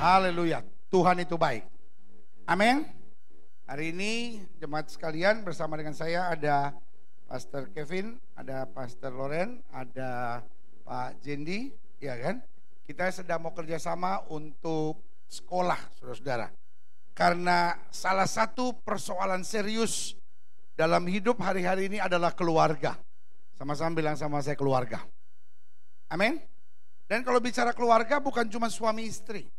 Haleluya. Tuhan itu baik. Amin. Hari ini jemaat sekalian bersama dengan saya ada Pastor Kevin, ada Pastor Loren, ada Pak Jendi, ya kan? Kita sedang mau kerjasama untuk sekolah, saudara-saudara. Karena salah satu persoalan serius dalam hidup hari-hari ini adalah keluarga. Sama-sama bilang sama saya keluarga. Amin. Dan kalau bicara keluarga bukan cuma suami istri.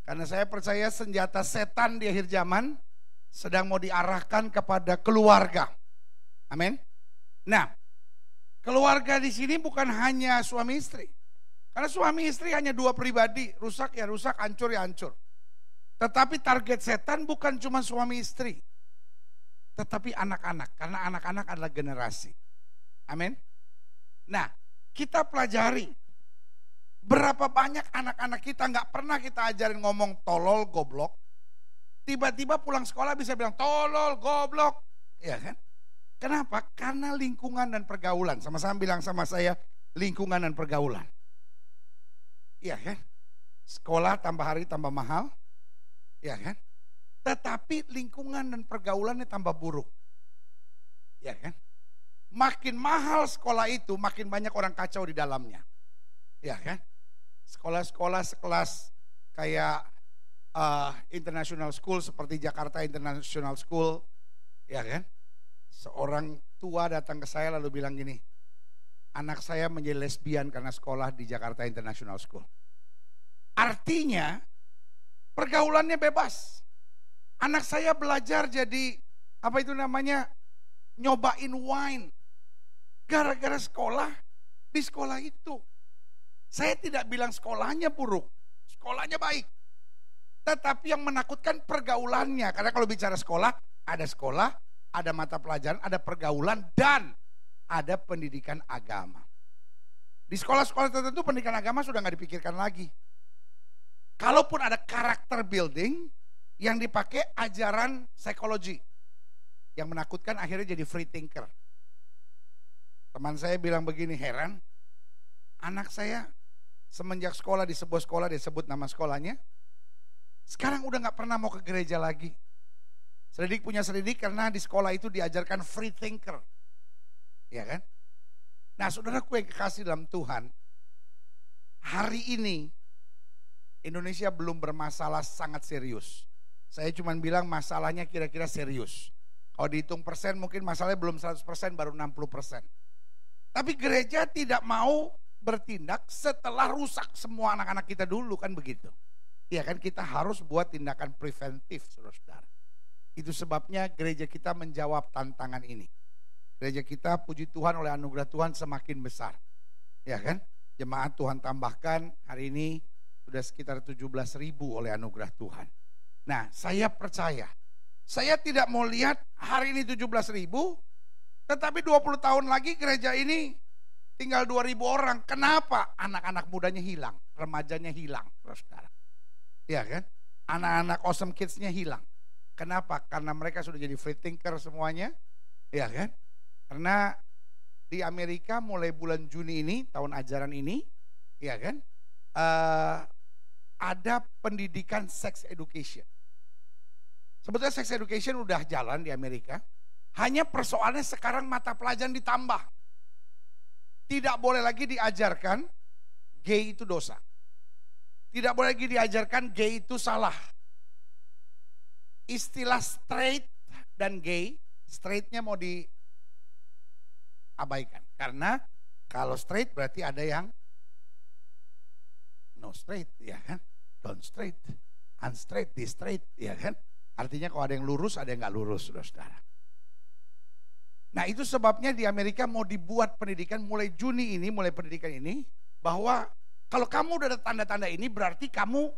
Karena saya percaya senjata setan di akhir zaman sedang mau diarahkan kepada keluarga. Amin. Nah, keluarga di sini bukan hanya suami istri. Karena suami istri hanya dua pribadi, rusak ya rusak, hancur ya hancur. Tetapi target setan bukan cuma suami istri, tetapi anak-anak. Karena anak-anak adalah generasi. Amin. Nah, kita pelajari berapa banyak anak-anak kita nggak pernah kita ajarin ngomong tolol, goblok. Tiba-tiba pulang sekolah bisa bilang tolol, goblok. Ya kan? Kenapa? Karena lingkungan dan pergaulan. Sama-sama bilang sama saya, lingkungan dan pergaulan. Iya kan? Sekolah tambah hari tambah mahal. Ya kan? Tetapi lingkungan dan pergaulannya tambah buruk. Ya kan? Makin mahal sekolah itu, makin banyak orang kacau di dalamnya. Ya kan? Sekolah-sekolah sekelas kayak international school seperti Jakarta International School, ya kan? Seorang tua datang ke saya lalu bilang gini, anak saya menjadi lesbian karena sekolah di Jakarta International School. Artinya pergaulannya bebas. Anak saya belajar jadi apa itu namanya, nyobain wine gara-gara sekolah di sekolah itu. Saya tidak bilang sekolahnya buruk, sekolahnya baik. Tetapi yang menakutkan pergaulannya. Karena kalau bicara sekolah, ada mata pelajaran, ada pergaulan, dan ada pendidikan agama. Di sekolah-sekolah tertentu pendidikan agama sudah nggak dipikirkan lagi. Kalaupun ada karakter building, yang dipakai ajaran psikologi. Yang menakutkan akhirnya jadi free thinker. Teman saya bilang begini, heran, anak saya semenjak sekolah di sebuah sekolah, dia sebut nama sekolahnya, sekarang udah gak pernah mau ke gereja lagi. Selidik punya selidik karena di sekolah itu diajarkan free thinker. Ya kan? Nah saudaraku yang kekasih dalam Tuhan, hari ini Indonesia belum bermasalah sangat serius. Saya cuma bilang masalahnya kira-kira serius. Kalau dihitung persen mungkin masalahnya belum 100%, baru 60%. Tapi gereja tidak mau bertindak setelah rusak semua anak-anak kita dulu, kan begitu. Ya kan, kita harus buat tindakan preventif, saudara-saudara. Itu sebabnya gereja kita menjawab tantangan ini. Gereja kita puji Tuhan oleh anugerah Tuhan semakin besar. Ya kan, jemaat Tuhan tambahkan hari ini sudah sekitar 17.000 oleh anugerah Tuhan. Nah saya percaya, saya tidak mau lihat hari ini 17.000, tetapi 20 tahun lagi gereja ini tinggal 2.000 orang. Kenapa? Anak-anak mudanya hilang, remajanya hilang, saudara. Ya kan? Anak-anak awesome kids-nya hilang. Kenapa? Karena mereka sudah jadi free thinker semuanya. Ya kan? Karena di Amerika mulai bulan Juni ini, tahun ajaran ini, ya kan? Ada pendidikan sex education. Sebetulnya sex education udah jalan di Amerika. Hanya persoalannya sekarang mata pelajaran ditambah. Tidak boleh lagi diajarkan gay itu dosa. Tidak boleh lagi diajarkan gay itu salah. Istilah straight dan gay, straightnya mau diabaikan. Karena kalau straight berarti ada yang no straight, ya kan? Don't straight, unstraight, di straight, ya kan? Artinya kalau ada yang lurus, ada yang gak lurus, saudara-saudara. Nah itu sebabnya di Amerika mau dibuat pendidikan mulai Juni ini, mulai pendidikan ini, bahwa kalau kamu udah ada tanda-tanda ini berarti kamu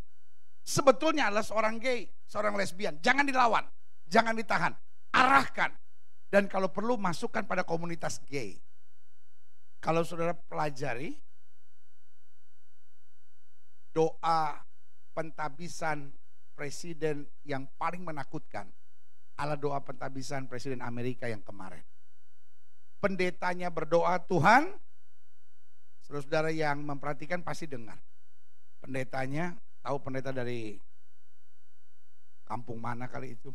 sebetulnya adalah seorang gay, seorang lesbian. Jangan dilawan, jangan ditahan, arahkan. Dan kalau perlu masukkan pada komunitas gay. Kalau saudara pelajari doa pentabisan presiden yang paling menakutkan adalah doa pentabisan presiden Amerika yang kemarin. Pendetanya berdoa, Tuhan, saudara-saudara yang memperhatikan pasti dengar. Pendetanya tahu pendeta dari kampung mana kali itu.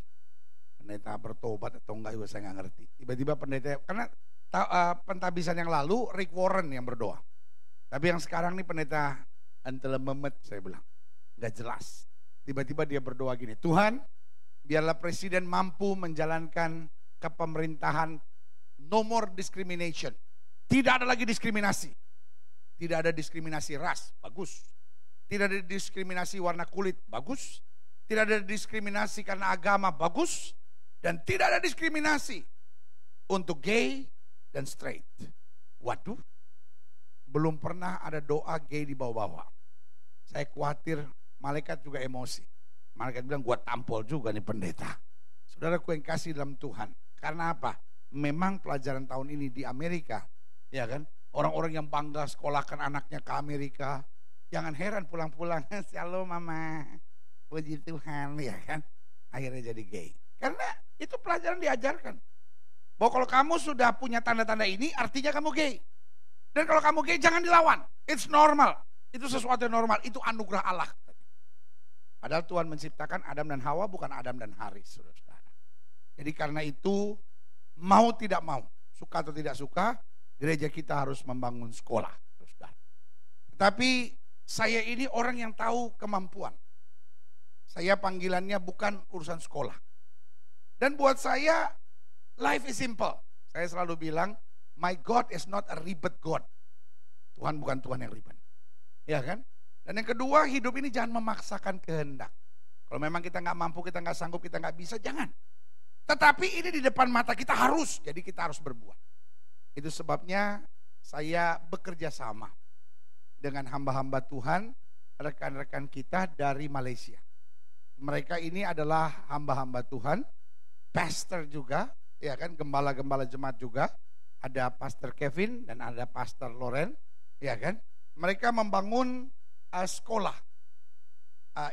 Pendeta bertobat atau enggak juga saya nggak ngerti. Tiba-tiba pendeta, karena pentabisan yang lalu Rick Warren yang berdoa. Tapi yang sekarang nih pendeta Antelememet saya bilang. Nggak jelas. Tiba-tiba dia berdoa gini, Tuhan biarlah presiden mampu menjalankan kepemerintahan no more discrimination. Tidak ada lagi diskriminasi. Tidak ada diskriminasi ras, bagus. Tidak ada diskriminasi warna kulit, bagus. Tidak ada diskriminasi karena agama, bagus. Dan tidak ada diskriminasi untuk gay dan straight. Waduh, belum pernah ada doa gay di bawah-bawah. Saya khawatir malaikat juga emosi. Malaikat bilang, gua tampol juga nih pendeta. Saudaraku yang kasih dalam Tuhan. Karena apa? Memang pelajaran tahun ini di Amerika, ya kan? Orang-orang yang bangga sekolahkan anaknya ke Amerika. Jangan heran pulang-pulang, shalom mama, puji Tuhan, ya kan? Akhirnya jadi gay. Karena itu pelajaran diajarkan. Bahwa kalau kamu sudah punya tanda-tanda ini, artinya kamu gay. Dan kalau kamu gay, jangan dilawan. It's normal. Itu sesuatu yang normal. Itu anugerah Allah. Padahal Tuhan menciptakan Adam dan Hawa, bukan Adam dan Haris, saudara. Jadi karena itu, mau tidak mau, suka atau tidak suka, gereja kita harus membangun sekolah, saudara. Tetapi saya ini orang yang tahu kemampuan. Saya panggilannya bukan urusan sekolah. Dan buat saya, life is simple. Saya selalu bilang, my God is not a ribet God. Tuhan bukan Tuhan yang ribet. Ya kan? Dan yang kedua, hidup ini jangan memaksakan kehendak. Kalau memang kita nggak mampu, kita nggak sanggup, kita nggak bisa, jangan. Tetapi ini di depan mata kita harus, jadi kita harus berbuat. Itu sebabnya saya bekerja sama dengan hamba-hamba Tuhan, rekan-rekan kita dari Malaysia. Mereka ini adalah hamba-hamba Tuhan, pastor juga, ya kan, gembala-gembala jemaat juga. Ada Pastor Kevin dan ada Pastor Loren, ya kan. Mereka membangun sekolah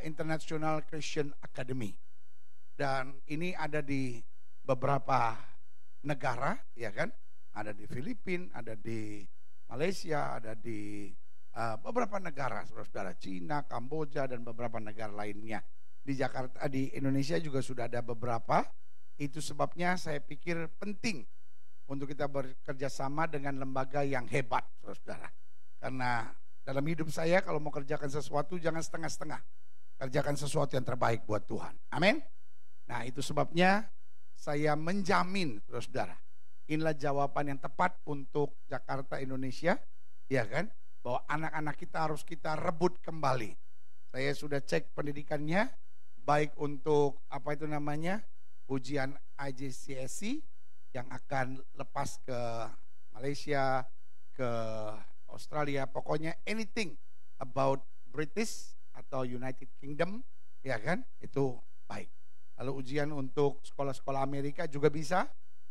International Christian Academy. Dan ini ada di beberapa negara, ya kan. Ada di Filipina, ada di Malaysia, ada di beberapa negara, saudara-saudara, Cina, Kamboja, dan beberapa negara lainnya. Di Jakarta, di Indonesia juga sudah ada beberapa. Itu sebabnya saya pikir penting untuk kita bekerja sama dengan lembaga yang hebat, saudara-saudara. Karena dalam hidup saya kalau mau kerjakan sesuatu jangan setengah-setengah. Kerjakan sesuatu yang terbaik buat Tuhan. Amin. Nah, itu sebabnya saya menjamin, saudara-saudara, inilah jawaban yang tepat untuk Jakarta, Indonesia, ya kan? Bahwa anak-anak kita harus kita rebut kembali. Saya sudah cek pendidikannya, baik untuk apa itu namanya, ujian IJCSE yang akan lepas ke Malaysia, ke Australia, pokoknya anything about British atau United Kingdom, ya kan, itu baik. Lalu ujian untuk sekolah-sekolah Amerika juga bisa,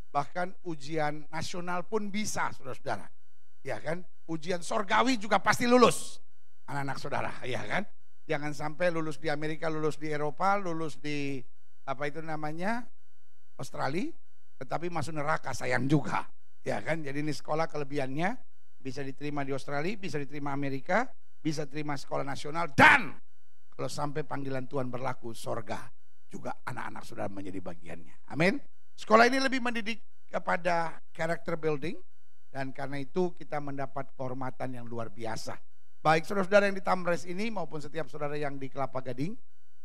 bahkan ujian nasional pun bisa, saudara-saudara, ya kan. Ujian sorgawi juga pasti lulus, anak-anak saudara, ya kan. Jangan sampai lulus di Amerika, lulus di Eropa, lulus di apa itu namanya, Australia, tetapi masuk neraka, sayang juga, ya kan. Jadi ini sekolah kelebihannya bisa diterima di Australia, bisa diterima Amerika, bisa terima sekolah nasional, dan kalau sampai panggilan Tuhan berlaku, sorga juga anak-anak saudara menjadi bagiannya. Amin. Sekolah ini lebih mendidik kepada character building, dan karena itu kita mendapat kehormatan yang luar biasa. Baik saudara-saudara yang di Tamres ini maupun setiap saudara yang di Kelapa Gading,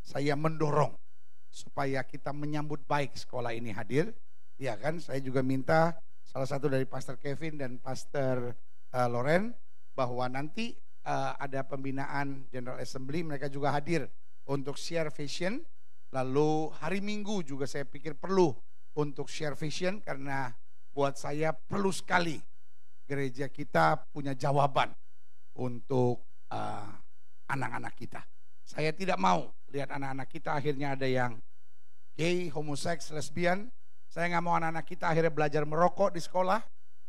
saya mendorong supaya kita menyambut baik sekolah ini hadir. Ya kan, saya juga minta salah satu dari Pastor Kevin dan Pastor Loren bahwa nanti ada pembinaan General Assembly, mereka juga hadir untuk share vision. Lalu hari Minggu juga saya pikir perlu untuk share vision, karena buat saya perlu sekali gereja kita punya jawaban untuk anak-anak kita. Saya tidak mau lihat anak-anak kita akhirnya ada yang gay, homoseks, lesbian. Saya nggak mau anak-anak kita akhirnya belajar merokok di sekolah.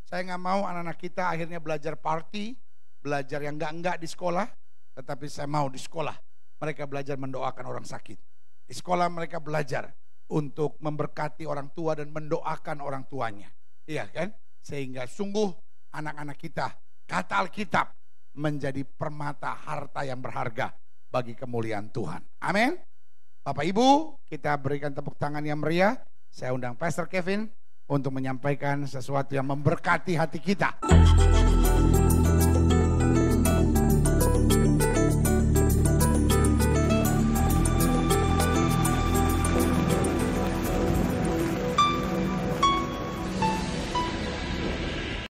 Saya nggak mau anak-anak kita akhirnya belajar party, belajar yang enggak di sekolah. Tetapi saya mau di sekolah mereka belajar mendoakan orang sakit. Di sekolah mereka belajar untuk memberkati orang tua dan mendoakan orang tuanya. Iya kan? Sehingga sungguh anak-anak kita, kata Alkitab, menjadi permata harta yang berharga bagi kemuliaan Tuhan. Amin. Bapak Ibu, kita berikan tepuk tangan yang meriah. Saya undang Pastor Kevin untuk menyampaikan sesuatu yang memberkati hati kita.